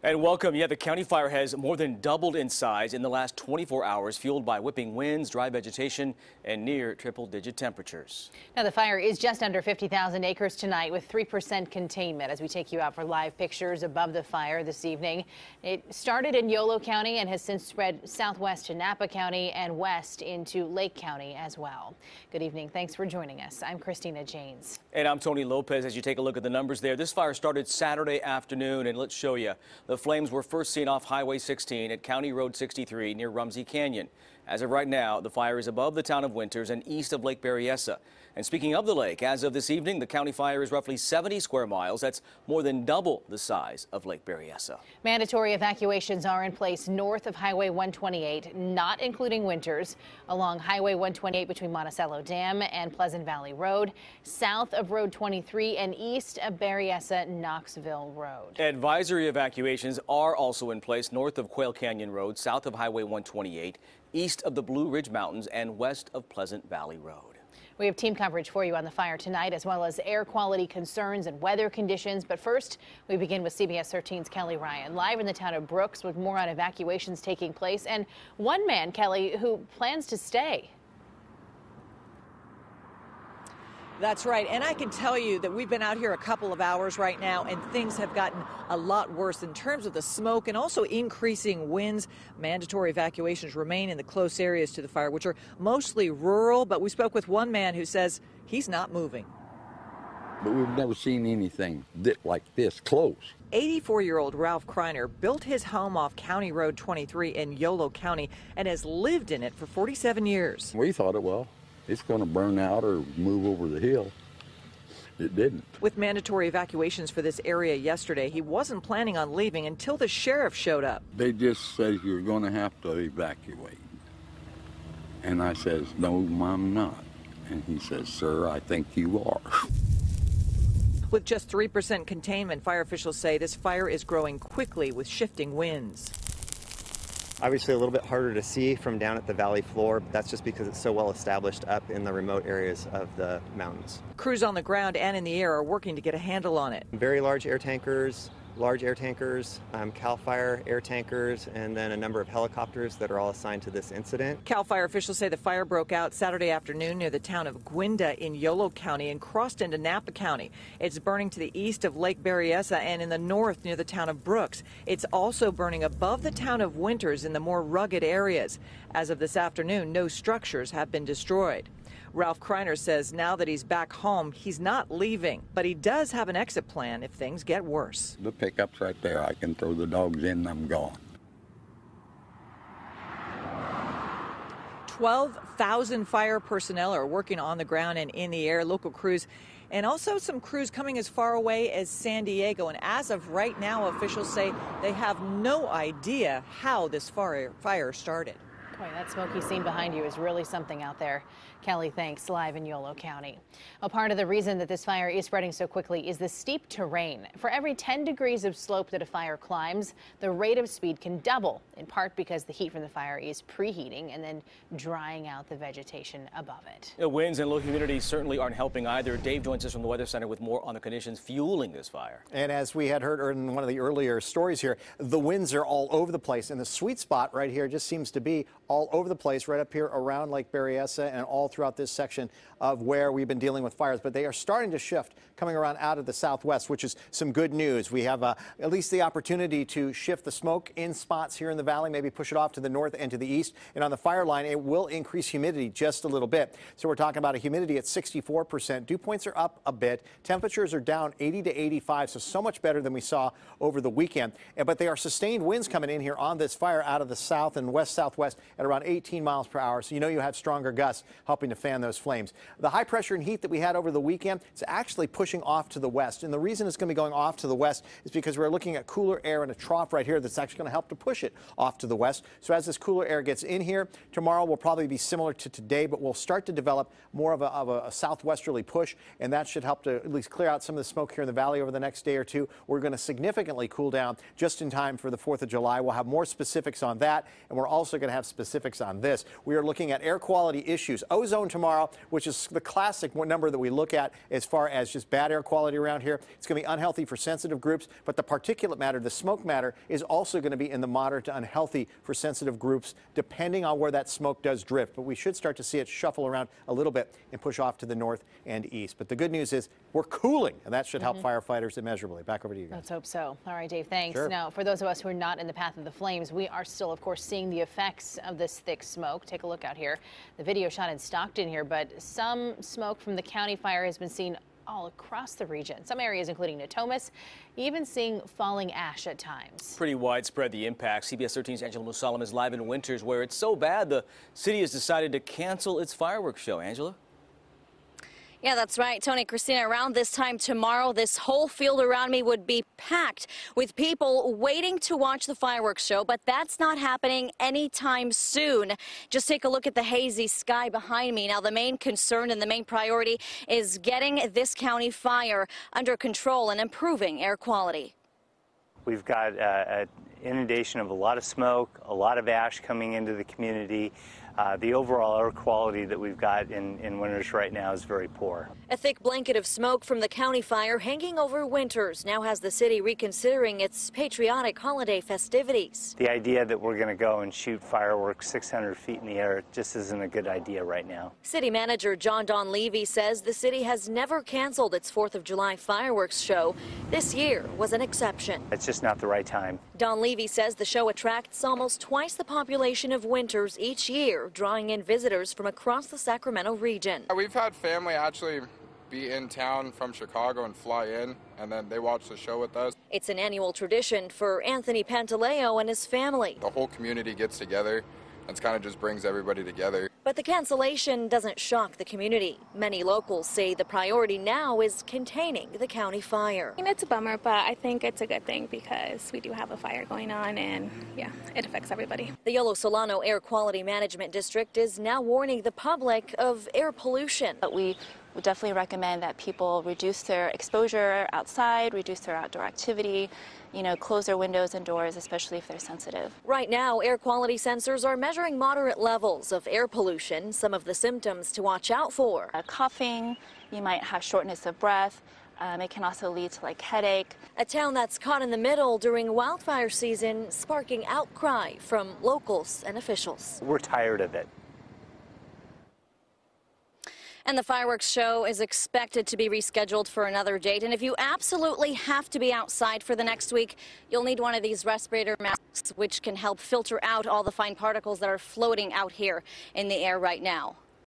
And welcome. Yeah, the county fire has more than doubled in size in the last 24 hours, fueled by whipping winds, dry vegetation, and near triple-digit temperatures. Now, the fire is just under 50,000 acres tonight with 3% containment as we take you out for live pictures above the fire this evening. It started in Yolo County and has since spread southwest to Napa County and west into Lake County as well. Good evening. Thanks for joining us. I'm Christina Janes. And I'm Tony Lopez. As you take a look at the numbers there, this fire started Saturday afternoon, and let's show you. The flames were first seen off Highway 16 at County Road 63 near Rumsey Canyon. As of right now, the fire is above the town of Winters and east of Lake Berryessa. And speaking of the lake, as of this evening, the county fire is roughly 70 square miles. That's more than double the size of Lake Berryessa. Mandatory evacuations are in place north of Highway 128, not including Winters, along Highway 128 between Monticello Dam and Pleasant Valley Road, south of Road 23 and east of Berryessa Knoxville Road. Advisory evacuations are also in place north of Quail Canyon Road, south of Highway 128, east of the Blue Ridge Mountains, and west of Pleasant Valley Road. We have team coverage for you on the fire tonight, as well as air quality concerns and weather conditions. But first, we begin with CBS 13's Kelly Ryan, live in the town of Brooks with more on evacuations taking place. And one man, Kelly, who plans to stay. That's right. And I can tell you that we've been out here a couple of hours right now, and things have gotten a lot worse in terms of the smoke and also increasing winds. Mandatory evacuations remain in the close areas to the fire, which are mostly rural. But we spoke with one man who says he's not moving. But we've never seen anything like this close. 84-year-old Ralph Kreiner built his home off County Road 23 in Yolo County and has lived in it for 47 years. We thought it's going to burn out or move over the hill. It didn't. With mandatory evacuations for this area yesterday, he wasn't planning on leaving until the sheriff showed up. They just said you're going to have to evacuate. And I says, no, I'm not. And he says, sir, I think you are. With just 3% containment, fire officials say this fire is growing quickly with shifting winds. Obviously a little bit harder to see from down at the valley floor, but that's just because it's so well established up in the remote areas of the mountains. Crews on the ground and in the air are working to get a handle on it. Very large air tankers, CAL FIRE air tankers, and then a number of helicopters that are all assigned to this incident. CAL FIRE officials say the fire broke out Saturday afternoon near the town of Gwinda in Yolo County and crossed into Napa County. It's burning to the east of Lake Berryessa and in the north near the town of Brooks. It's also burning above the town of Winters in the more rugged areas. As of this afternoon, no structures have been destroyed. Ralph Kreiner says now that he's back home, he's not leaving, but he does have an exit plan if things get worse. The pickup's right there. I can throw the dogs in and I'm gone. 12,000 fire personnel are working on the ground and in the air, local crews, and also some crews coming as far away as San Diego. And as of right now, officials say they have no idea how this fire started. Boy, that smoky scene behind you is really something out there. Kelly, thanks. Live in Yolo County. A part of the reason that this fire is spreading so quickly is the steep terrain. For every 10 degrees of slope that a fire climbs, the rate of speed can double, in part because the heat from the fire is preheating and then drying out the vegetation above it. The winds and low humidity certainly aren't helping either. Dave joins us from the Weather Center with more on the conditions fueling this fire. And as we had heard in one of the earlier stories here, the winds are all over the place. And the sweet spot right here just seems to be all over the place, right up here around Lake Berryessa and all throughout this section of where we've been dealing with fires. But they are starting to shift, coming around out of the southwest, which is some good news. We have at least the opportunity to shift the smoke in spots here in the valley, maybe push it off to the north and to the east. And on the fire line, it will increase humidity just a little bit. So we're talking about a humidity at 64%. Dew points are up a bit. Temperatures are down 80 to 85, so much better than we saw over the weekend. But they are sustained winds coming in here on this fire out of the south and west-southwest at around 18 miles per hour. So you know you have stronger gusts helping to fan those flames. The high pressure and heat that we had over the weekend is actually pushing off to the west. And the reason it's going to be going off to the west is because we're looking at cooler air and a trough right here that's actually going to help to push it off to the west. So as this cooler air gets in here, tomorrow will probably be similar to today, but we'll start to develop more of a southwesterly push, and that should help to at least clear out some of the smoke here in the valley over the next day or two. We're going to significantly cool down just in time for the 4th of July. We'll have more specifics on that, and we're also going to have specifics specifics on this. We are looking at air quality issues. Ozone tomorrow, which is the classic number that we look at as far as just bad air quality around here. It's going to be unhealthy for sensitive groups, but the particulate matter, the smoke matter, is also going to be in the moderate to unhealthy for sensitive groups, depending on where that smoke does drift. But we should start to see it shuffle around a little bit and push off to the north and east. But the good news is we're cooling, and that should help firefighters immeasurably. Back over to you guys. Let's hope so. All right, Dave, thanks. Sure. Now, for those of us who are not in the path of the flames, we are still, of course, seeing the effects of this thick smoke. Take a look out here. The video shot in Stockton here, but some smoke from the county fire has been seen all across the region. Some areas, including Natomas, even seeing falling ash at times. Pretty widespread, the impact. CBS 13's Angela Musalam is live in Winters, where it's so bad the city has decided to cancel its fireworks show. Angela? Yeah, that's right, Tony. Christina, around this time tomorrow, this whole field around me would be packed with people waiting to watch the fireworks show, but that's not happening anytime soon. Just take a look at the hazy sky behind me. Now, the main concern and the main priority is getting this county fire under control and improving air quality. We've got an inundation of a lot of smoke, a lot of ash coming into the community. The overall air quality that we've got in Winters right now is very poor. A thick blanket of smoke from the county fire hanging over Winters now has the city reconsidering its patriotic holiday festivities. The idea that we're going to go and shoot fireworks 600 feet in the air just isn't a good idea right now. City manager John Donlevy says the city has never canceled its 4th of July fireworks show. This year was an exception. It's just not the right time. Donlevy says the show attracts almost twice the population of Winters each year, drawing in visitors from across the Sacramento region. We've had family actually be in town from Chicago and fly in, and then they watch the show with us. It's an annual tradition for Anthony Pantaleo and his family. The whole community gets together, and it kind of just brings everybody together. But the cancellation doesn't shock the community. Many locals say the priority now is containing the county fire. It's a bummer, but I think it's a good thing because we do have a fire going on, and yeah, it affects everybody. The Yolo Solano Air Quality Management District is now warning the public of air pollution. But we would definitely recommend that people reduce their exposure outside, reduce their outdoor activity, close their windows and doors, especially if they're sensitive. Right now, air quality sensors are measuring moderate levels of air pollution. Some of the symptoms to watch out for: coughing, you might have shortness of breath. It can also lead to headache. A town that's caught in the middle during wildfire season, sparking outcry from locals and officials. We're tired of it. And the fireworks show is expected to be rescheduled for another date. And if you absolutely have to be outside for the next week, you'll need one of these respirator masks, which can help filter out all the fine particles that are floating out here in the air right now.